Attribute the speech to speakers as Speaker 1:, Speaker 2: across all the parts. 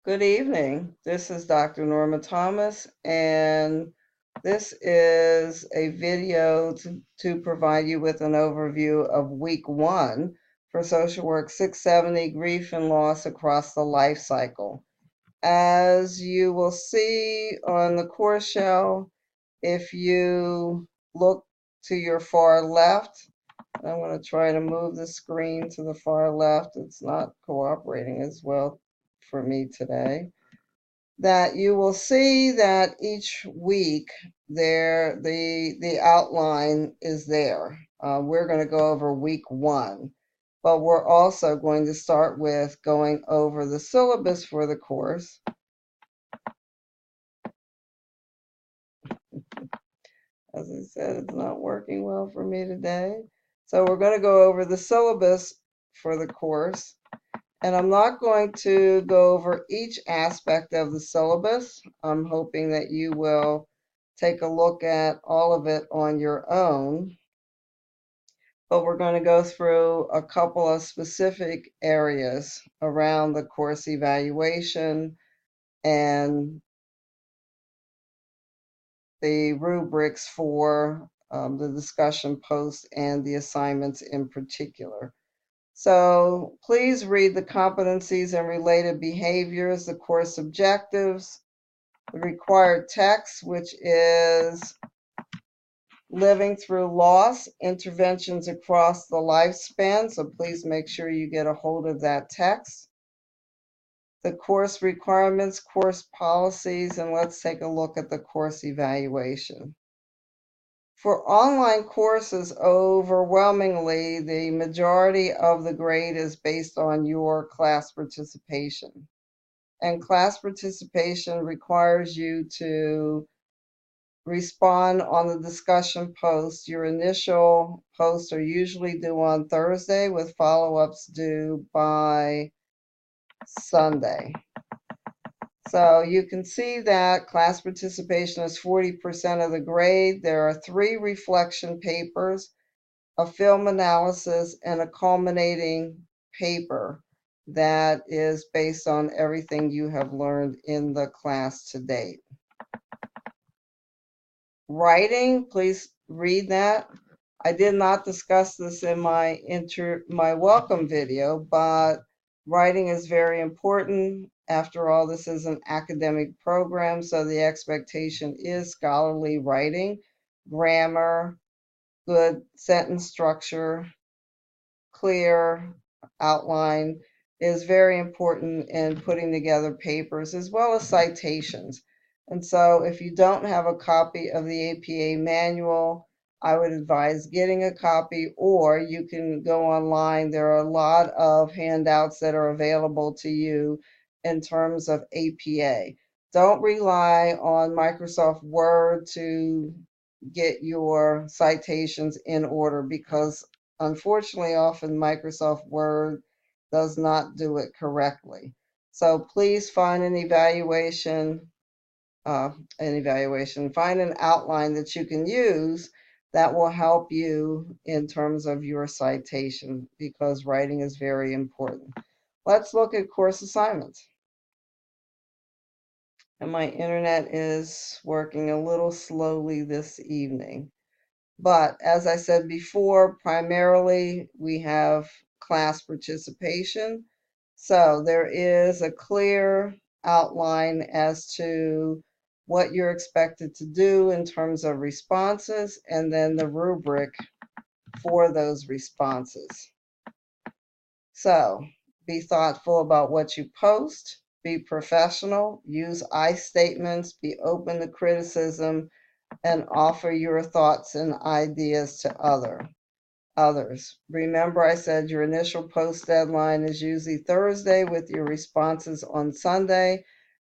Speaker 1: Good evening. This is Dr. Norma Thomas, and this is a video to provide you with an overview of week 1 for Social Work 670 Grief and Loss Across the Life Cycle. As you will see on the course shell, if you look to your far left, I'm going to try to move the screen to the far left. It's not cooperating as well for me today. That you will see that each week the outline is there. We're going to go over week 1, but we're also going to start with going over the syllabus for the course. As I said, it's not working well for me today. So we're going to go over the syllabus for the course. And I'm not going to go over each aspect of the syllabus. I'm hoping that you will take a look at all of it on your own. But we're going to go through a couple of specific areas around the course evaluation and the rubrics for the discussion post and the assignments in particular. So please read the competencies and related behaviors, the course objectives, the required text, which is living through loss, interventions across the lifespan. So please make sure you get a hold of that text. The course requirements, course policies, and let's take a look at the course evaluation. For online courses, overwhelmingly, the majority of the grade is based on your class participation. And class participation requires you to respond on the discussion post. Your initial posts are usually due on Thursday with follow-ups due by Sunday. So you can see that class participation is 40% of the grade. There are 3 reflection papers, a film analysis, and a culminating paper that is based on everything you have learned in the class to date. Writing, please read that. I did not discuss this in my welcome video, but writing is very important. After all, this is an academic program, so the expectation is scholarly writing, grammar, good sentence structure, clear outline is very important in putting together papers as well as citations. And so if you don't have a copy of the APA manual, I would advise getting a copy, or you can go online. There are a lot of handouts that are available to you in terms of APA. Don't rely on Microsoft Word to get your citations in order, because unfortunately often Microsoft Word does not do it correctly. So please find an evaluation, find an outline that you can use that will help you in terms of your citation, because writing is very important. Let's look at course assignments. And my internet is working a little slowly this evening. But as I said before, primarily we have class participation. So there is a clear outline as to what you're expected to do in terms of responses, and then the rubric for those responses. So be thoughtful about what you post, be professional, use I statements, be open to criticism, and offer your thoughts and ideas to others. Remember, I said your initial post deadline is usually Thursday with your responses on Sunday,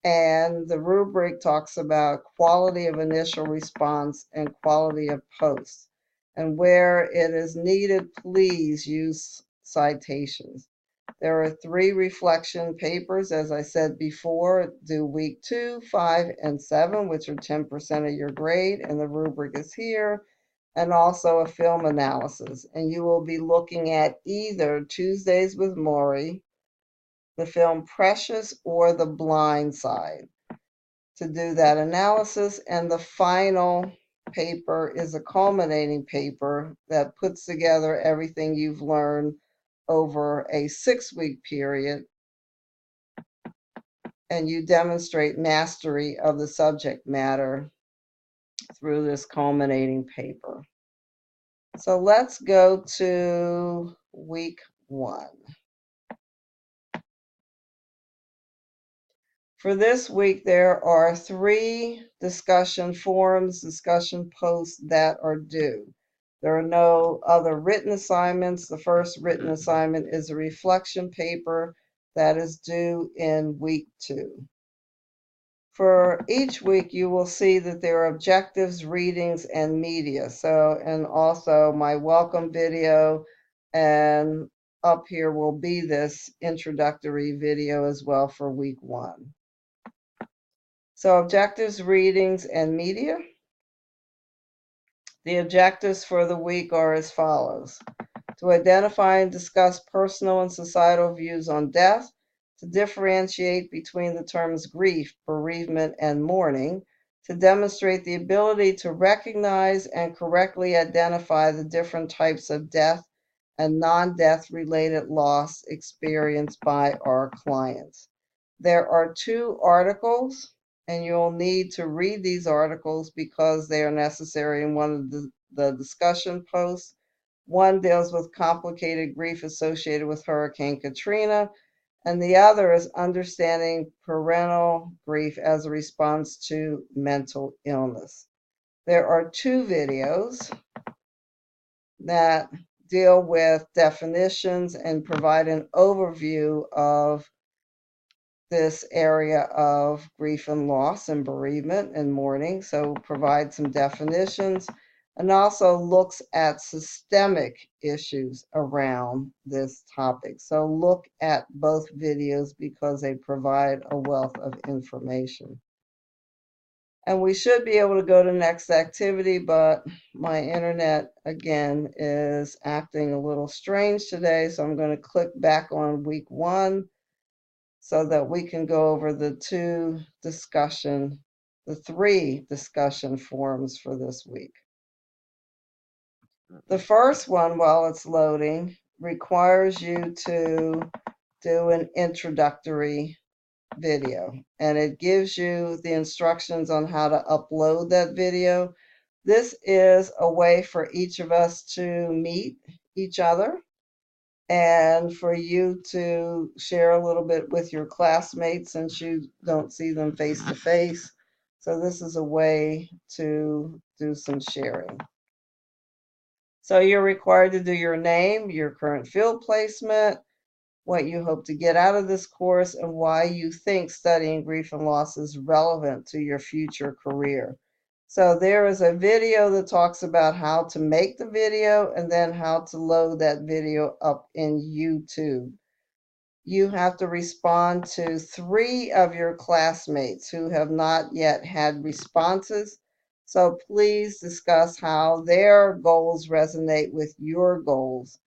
Speaker 1: and the rubric talks about quality of initial response and quality of post. And where it is needed, please use citations. There are 3 reflection papers, as I said before, due week 2, 5, and 7, which are 10% of your grade, and the rubric is here, and also a film analysis. And you will be looking at either Tuesdays with Maury the film Precious or The Blind Side, to do that analysis. And the final paper is a culminating paper that puts together everything you've learned over a 6-week period, and you demonstrate mastery of the subject matter through this culminating paper. So let's go to week 1. For this week, there are 3 discussion forums, discussion posts that are due. There are no other written assignments. The first written assignment is a reflection paper that is due in week 2. For each week, you will see that there are objectives, readings, and media. So, and also my welcome video, and up here will be this introductory video as well for week 1. So objectives, readings, and media. The objectives for the week are as follows: to identify and discuss personal and societal views on death, to differentiate between the terms grief, bereavement, and mourning, to demonstrate the ability to recognize and correctly identify the different types of death and non-death related loss experienced by our clients. There are 2 articles, and you'll need to read these articles because they are necessary in one of the discussion posts. One deals with complicated grief associated with Hurricane Katrina, and the other is understanding parental grief as a response to mental illness. There are 2 videos that deal with definitions and provide an overview of this area of grief and loss and bereavement and mourning. So provide some definitions and also looks at systemic issues around this topic. So look at both videos because they provide a wealth of information. And we should be able to go to next activity, but my internet again is acting a little strange today. So I'm going to click back on week 1 so that we can go over the 3 discussion forums for this week. The first one, while it's loading, requires you to do an introductory video, and it gives you the instructions on how to upload that video. This is a way for each of us to meet each other and for you to share a little bit with your classmates since you don't see them face to face. So this is a way to do some sharing. So you're required to do your name, your current field placement, what you hope to get out of this course, and why you think studying grief and loss is relevant to your future career. So there is a video that talks about how to make the video and then how to load that video up in YouTube. You have to respond to 3 of your classmates who have not yet had responses. So please discuss how their goals resonate with your goals.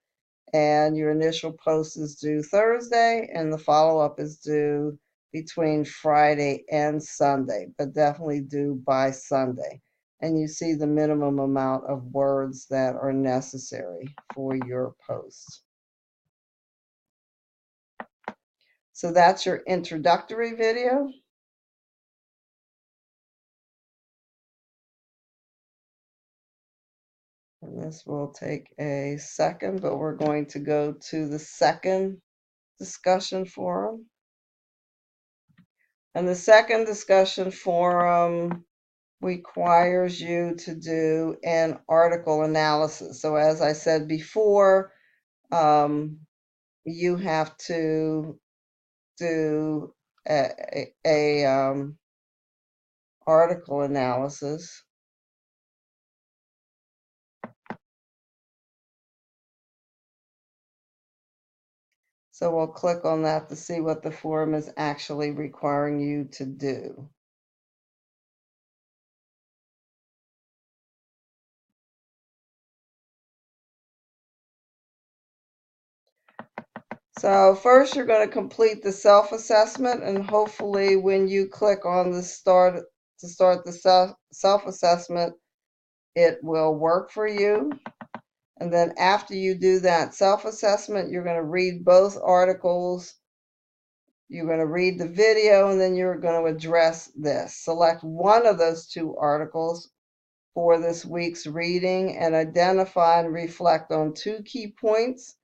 Speaker 1: And your initial post is due Thursday, and the follow-up is due between Friday and Sunday, but definitely due by Sunday. And you see the minimum amount of words that are necessary for your post. So that's your introductory video. And this will take a second, but we're going to go to the second discussion forum. And the second discussion forum requires you to do an article analysis. So as I said before, you have to do a article analysis. So we'll click on that to see what the forum is actually requiring you to do. So first you're going to complete the self-assessment, and hopefully when you click on the start the self-assessment, it will work for you. And then after you do that self-assessment, you're going to read both articles. You're going to read the video, and then you're going to address this. Select one of those two articles for this week's reading and identify and reflect on two key points.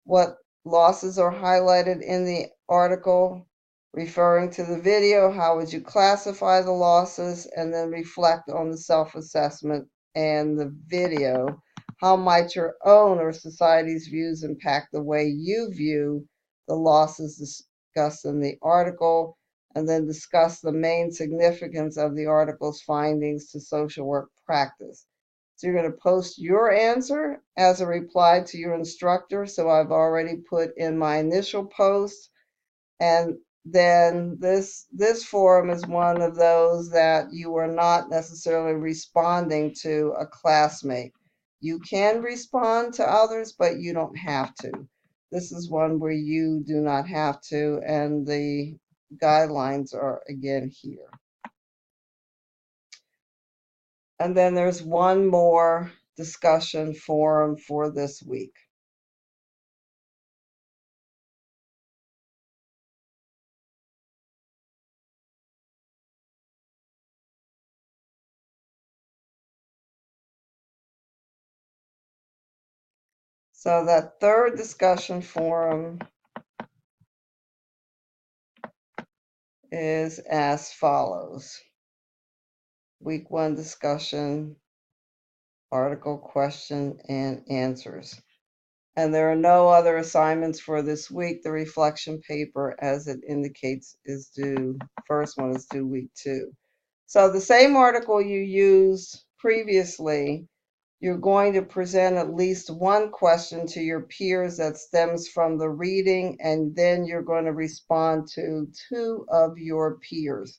Speaker 1: What losses are highlighted in the article referring to the video? How would you classify the losses? And then reflect on the self-assessment and the video. How might your own or society's views impact the way you view the losses discussed in the article? And then discuss the main significance of the article's findings to social work practice. So you're going to post your answer as a reply to your instructor. So I've already put in my initial post. And then this forum is one of those that you are not necessarily responding to a classmate. You can respond to others, but you don't have to. This is one where you do not have to, and the guidelines are again here. And then there's one more discussion forum for this week. So that third discussion forum is as follows. Week 1 discussion, article, question, and answers. And there are no other assignments for this week. The reflection paper, as it indicates, is due, first one is due week 2. So the same article you used previously, you're going to present at least one question to your peers that stems from the reading, and then you're going to respond to 2 of your peers.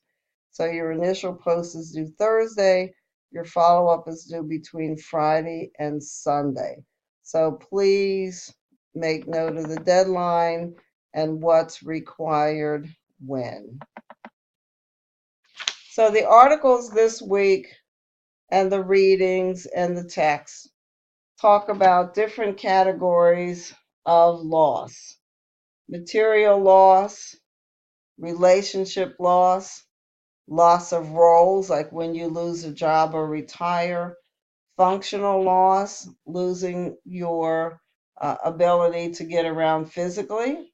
Speaker 1: So your initial post is due Thursday. Your follow-up is due between Friday and Sunday. So please make note of the deadline and what's required when. So the articles this week and the readings and the text talk about different categories of loss: material loss, relationship loss, loss of roles, like when you lose a job or retire, functional loss, losing your ability to get around physically,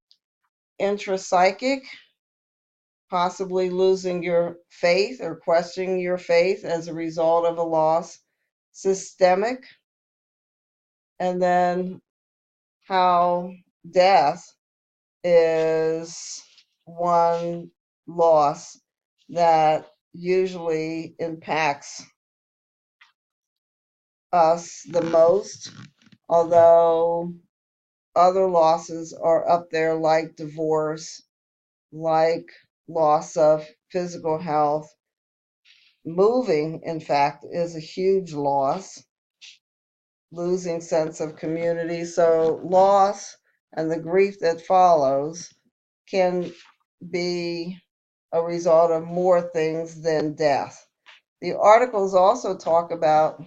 Speaker 1: intrapsychic, possibly losing your faith or questioning your faith as a result of a loss, systemic, and then how death is one loss that usually impacts us the most, although other losses are up there, like divorce, like loss of physical health. Moving, in fact, is a huge loss. Losing sense of community. So loss and the grief that follows can be a result of more things than death. The articles also talk about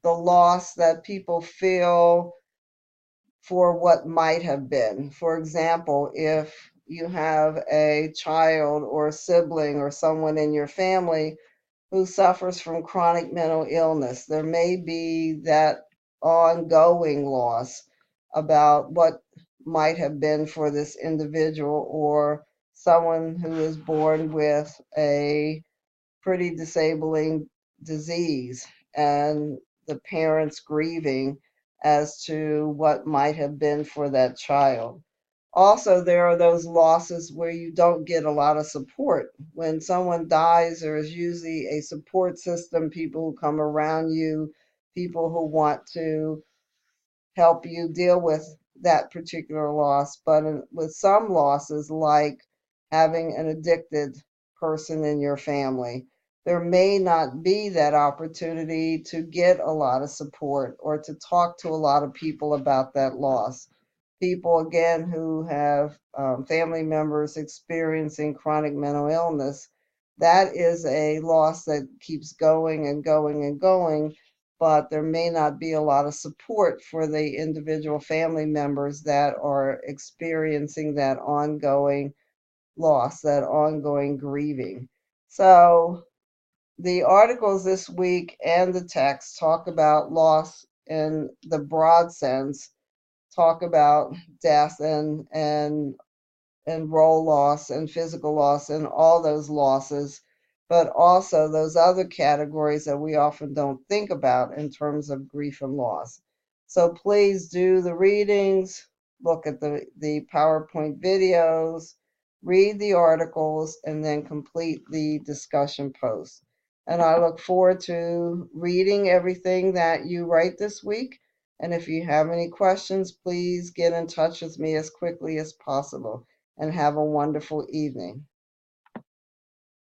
Speaker 1: the loss that people feel for what might have been. For example, if you have a child or a sibling or someone in your family who suffers from chronic mental illness, there may be that ongoing loss about what might have been for this individual, or someone who is born with a pretty disabling disease and the parents grieving as to what might have been for that child. Also, there are those losses where you don't get a lot of support. When someone dies, there is usually a support system, people who come around you, people who want to help you deal with that particular loss. But with some losses, like having an addicted person in your family, there may not be that opportunity to get a lot of support or to talk to a lot of people about that loss. people, again, who have family members experiencing chronic mental illness, that is a loss that keeps going and going and going, but there may not be a lot of support for the individual family members that are experiencing that ongoing loss, that ongoing grieving. So the articles this week and the text talk about loss in the broad sense, talk about death and role loss and physical loss and all those losses, but also those other categories that we often don't think about in terms of grief and loss. So please do the readings, look at the PowerPoint videos, read the articles, and then complete the discussion post. And I look forward to reading everything that you write this week. And if you have any questions, please get in touch with me as quickly as possible, and have a wonderful evening.